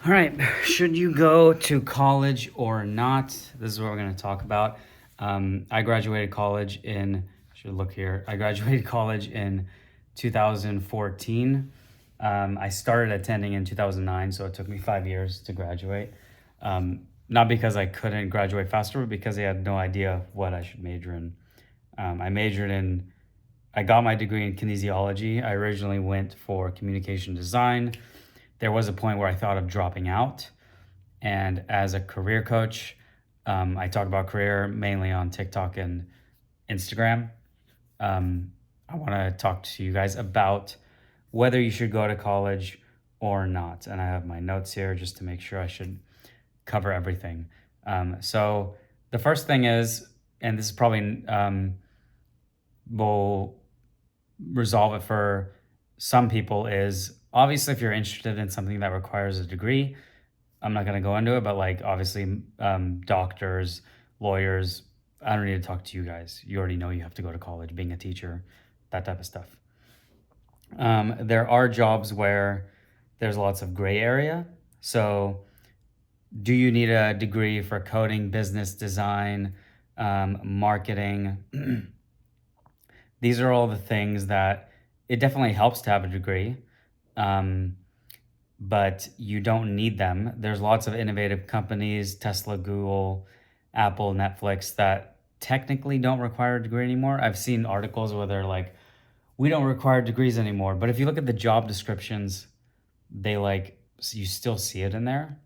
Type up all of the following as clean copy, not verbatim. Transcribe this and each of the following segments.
All right, should you go to college or not? This is what we're going to talk about. I graduated college in, should look here, I graduated college in 2014. I started attending in 2009, so it took me 5 years to graduate. Not because I couldn't graduate faster, but because I had no idea what I should major in. I got my degree in kinesiology. I originally went for communication design. There was a point where I thought of dropping out. And as a career coach, I talk about career mainly on TikTok and Instagram. I want to talk to you guys about whether you should go to college or not. And I have my notes here just to make sure I should cover everything. So the first thing is, and this is probably will resolve it for some people, is obviously if you're interested in something that requires a degree, I'm not going to go into it, but like obviously doctors, lawyers, I don't need to talk to you guys. You already know you have to go to college, being a teacher, that type of stuff. There are jobs where there's lots of gray area. So do you need a degree for coding, business design, marketing? These are all the things that it definitely helps to have a degree, but you don't need them. There's lots of innovative companies, Tesla, Google, Apple, Netflix, that technically don't require a degree anymore. I've seen articles where they're like, we don't require degrees anymore. But if you look at the job descriptions, you still see it in there.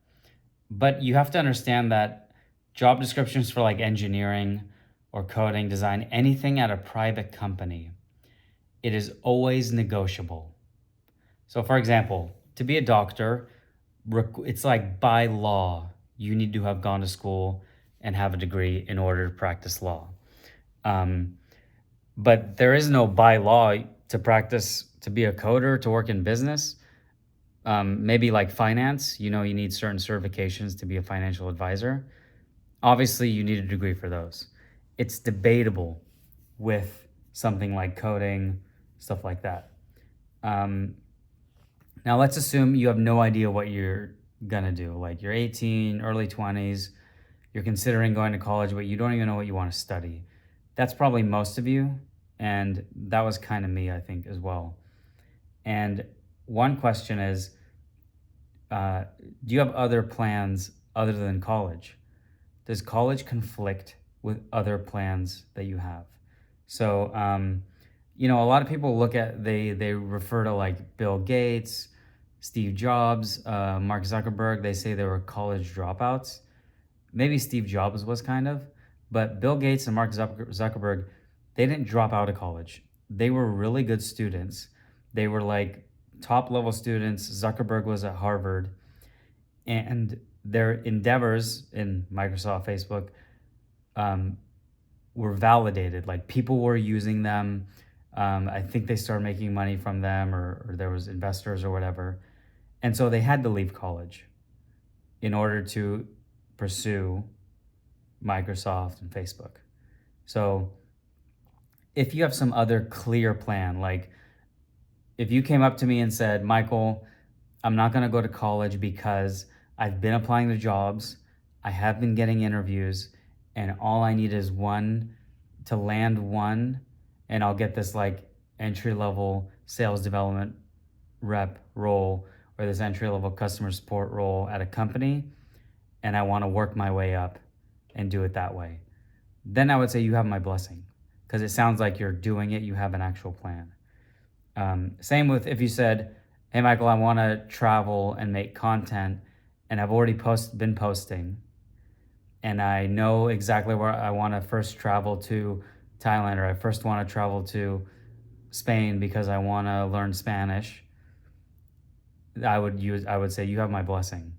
But you have to understand that job descriptions for like engineering or coding, design, anything at a private company, it is always negotiable. So for example, to be a doctor, it's like by law, you need to have gone to school and have a degree in order to practice law. But there is no by law to practice, to be a coder, to work in business. Maybe like finance, you need certain certifications to be a financial advisor. Obviously, you need a degree for those. It's debatable with something like coding, stuff like that. Now, let's assume you have no idea what you're going to do. Like you're 18, early 20s, you're considering going to college, but you don't even know what you want to study. That's probably most of you. And that was kind of me, I think, as well. And one question is, do you have other plans other than college? Does college conflict with other plans that you have? So, a lot of people they refer to like Bill Gates, Steve Jobs, Mark Zuckerberg. They say they were college dropouts. Maybe Steve Jobs was kind of, but Bill Gates and Mark Zuckerberg, they didn't drop out of college. They were really good students. They were like top level students. Zuckerberg was at Harvard, and their endeavors in Microsoft, Facebook, were validated. Like people were using them. I think they started making money from them, or there was investors or whatever. And so they had to leave college in order to pursue Microsoft and Facebook. So if you have some other clear plan, like if you came up to me and said, Michael, I'm not going to go to college because I've been applying to jobs, I have been getting interviews, and all I need is to land one, and I'll get this like entry-level sales development rep role or this entry-level customer support role at a company, and I want to work my way up and do it that way, then I would say you have my blessing, because it sounds like you're doing it, you have an actual plan. Same with if you said, hey, Michael, I want to travel and make content, and I've already been posting, and I know exactly where I want to first travel to Thailand, or I first want to travel to Spain because I want to learn Spanish. I would say you have my blessing.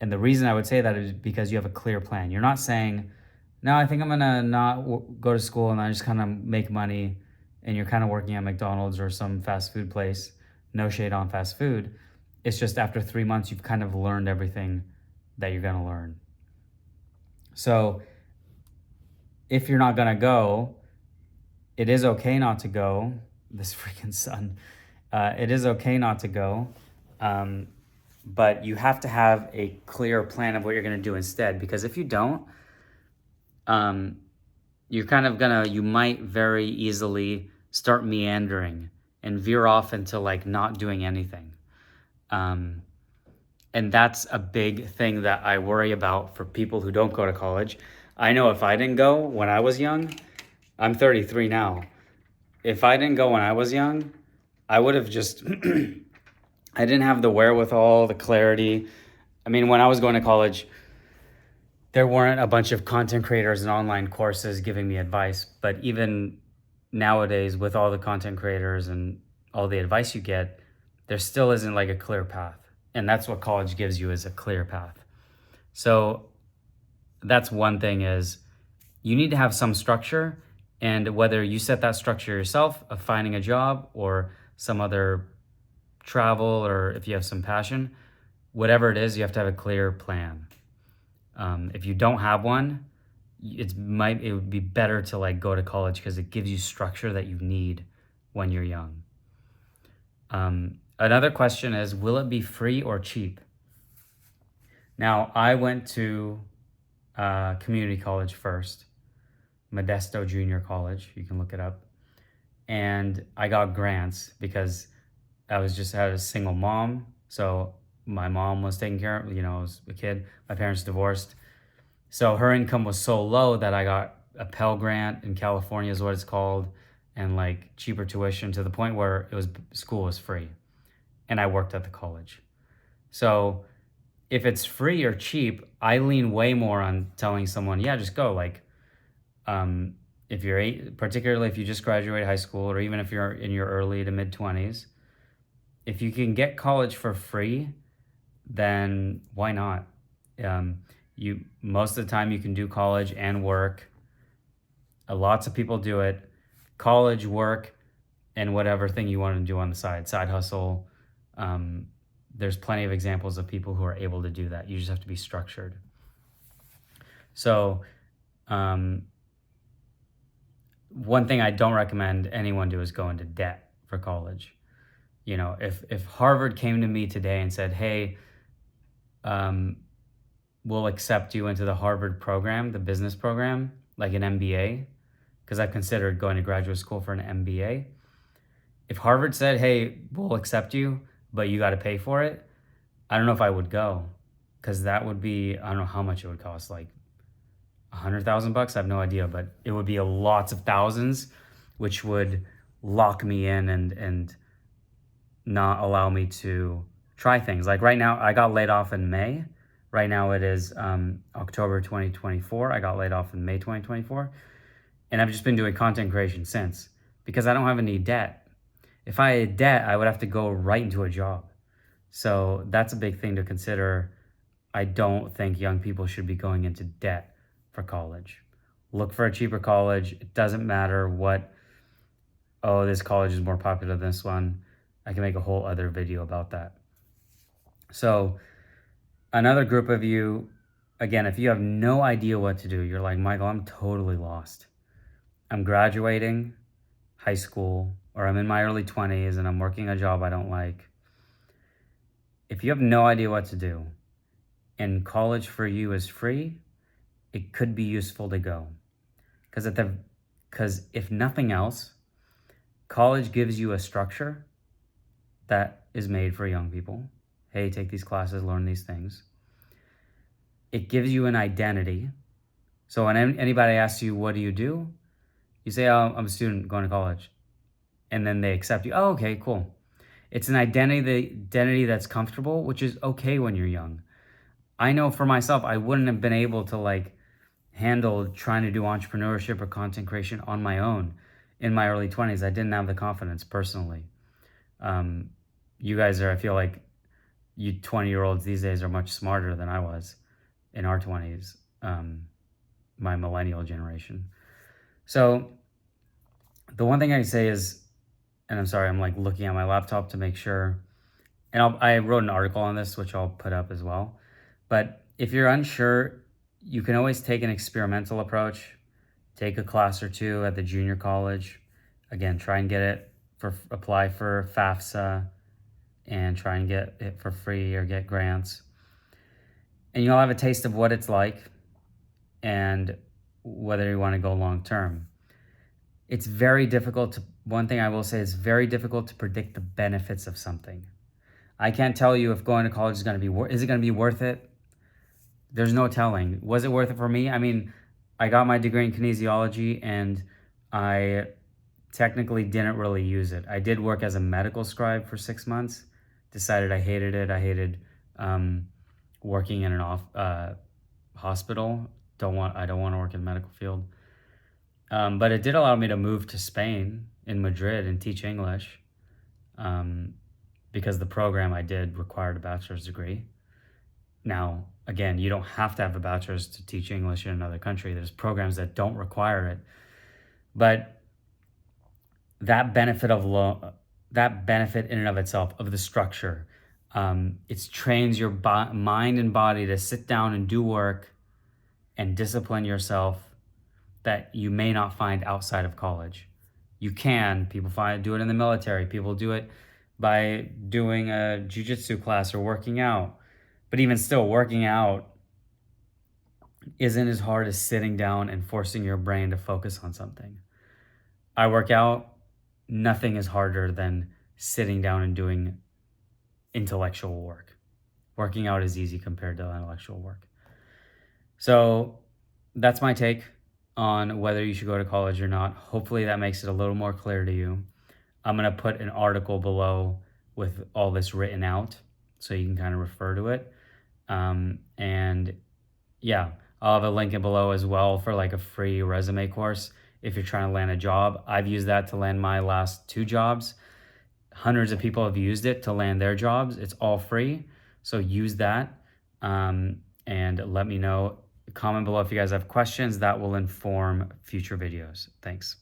And the reason I would say that is because you have a clear plan. You're not saying, no, I think I'm going to not go to school and I just kind of make money, and you're kind of working at McDonald's or some fast food place. No shade on fast food. It's just after 3 months, you've kind of learned everything that you're going to learn. So if you're not going to go, it is okay not to go. This freaking sun. It is okay not to go. but you have to have a clear plan of what you're going to do instead, because if you don't, you might very easily start meandering and veer off into like not doing anything. Um, and that's a big thing that I worry about for people who don't go to college. I know if I didn't go when I was young, I'm 33 now. If I didn't go when I was young, I would have just, I didn't have the wherewithal, the clarity. I mean, when I was going to college, there weren't a bunch of content creators and online courses giving me advice. But even nowadays, with all the content creators and all the advice you get, there still isn't like a clear path. And that's what college gives you, is a clear path. So that's one thing, is you need to have some structure. And whether you set that structure yourself of finding a job or some other travel, or if you have some passion, whatever it is, you have to have a clear plan. If you don't have one, it would be better to like go to college, because it gives you structure that you need when you're young. Another question is, will it be free or cheap? Now, I went to community college first, Modesto Junior College. You can look it up. And I got grants because I had a single mom. So my mom was taking care of, I was a kid. My parents divorced. So her income was so low that I got a Pell Grant in California is what it's called, and like cheaper tuition, to the point where school was free. And I worked at the college. So if it's free or cheap, I lean way more on telling someone, yeah, just go. Like, particularly if you just graduated high school, or even if you're in your early to mid 20s, if you can get college for free, then why not? Most of the time you can do college and work. Lots of people do it. College, work, and whatever thing you want to do on the side hustle. There's plenty of examples of people who are able to do that. You just have to be structured. So, one thing I don't recommend anyone do is go into debt for college. If Harvard came to me today and said, hey, we'll accept you into the Harvard program, the business program, like an MBA, because I've considered going to graduate school for an MBA. If Harvard said, hey, we'll accept you, but you got to pay for it, I don't know if I would go, because that would be, I don't know how much it would cost, like $100,000. I have no idea, but it would be lots of thousands, which would lock me in and not allow me to try things. Like right now, I got laid off in May. Right now it is October 2024. I got laid off in May 2024. And I've just been doing content creation since, because I don't have any debt. If I had debt, I would have to go right into a job. So that's a big thing to consider. I don't think young people should be going into debt for college. Look for a cheaper college. It doesn't matter this college is more popular than this one. I can make a whole other video about that. So another group of you, again, if you have no idea what to do, you're like, Michael, I'm totally lost. I'm graduating high school, or I'm in my early 20s and I'm working a job I don't like. If you have no idea what to do and college for you is free, it could be useful to go. Because if nothing else, college gives you a structure that is made for young people. Hey, take these classes, learn these things. It gives you an identity. So when anybody asks you, what do? You say, oh, I'm a student going to college. And then they accept you. Oh, okay, cool. It's an identity that's comfortable, which is okay when you're young. I know for myself, I wouldn't have been able to handle trying to do entrepreneurship or content creation on my own in my early 20s. I didn't have the confidence personally. You guys I feel like you 20-year-olds these days are much smarter than I was in our 20s, my millennial generation. So the one thing I say is, and I'm sorry, I'm looking at my laptop to make sure, and I wrote an article on this, which I'll put up as well. But if you're unsure, you can always take an experimental approach, take a class or two at the junior college. Again, try and apply for FAFSA, and try and get it for free or get grants. And you'll have a taste of what it's like and whether you want to go long term. It's very difficult to, one thing I will say, it's very difficult to predict the benefits of something. I can't tell you if going to college is going to be, is it going to be worth it? There's no telling. Was it worth it for me? I mean, I got my degree in kinesiology and I technically didn't really use it. I did work as a medical scribe for 6 months, decided I hated it. I hated working in an hospital. I don't want to work in the medical field. But it did allow me to move to Spain in Madrid and teach English because the program I did required a bachelor's degree. Now, again, you don't have to have a bachelor's to teach English in another country. There's programs that don't require it. But that benefit in and of itself, of the structure, it trains your mind and body to sit down and do work and discipline yourself that you may not find outside of college. You can. People do it in the military. People do it by doing a jiu-jitsu class or working out. But even still, working out isn't as hard as sitting down and forcing your brain to focus on something. I work out. Nothing is harder than sitting down and doing intellectual work. Working out is easy compared to intellectual work. So that's my take on whether you should go to college or not. Hopefully that makes it a little more clear to you. I'm going to put an article below with all this written out so you can kind of refer to it. And yeah, I'll have a link in below as well for like a free resume course if you're trying to land a job. I've used that to land my last 2 jobs. Hundreds of people have used it to land their jobs. It's all free. So use that and let me know. Comment below if you guys have questions. That will inform future videos. Thanks.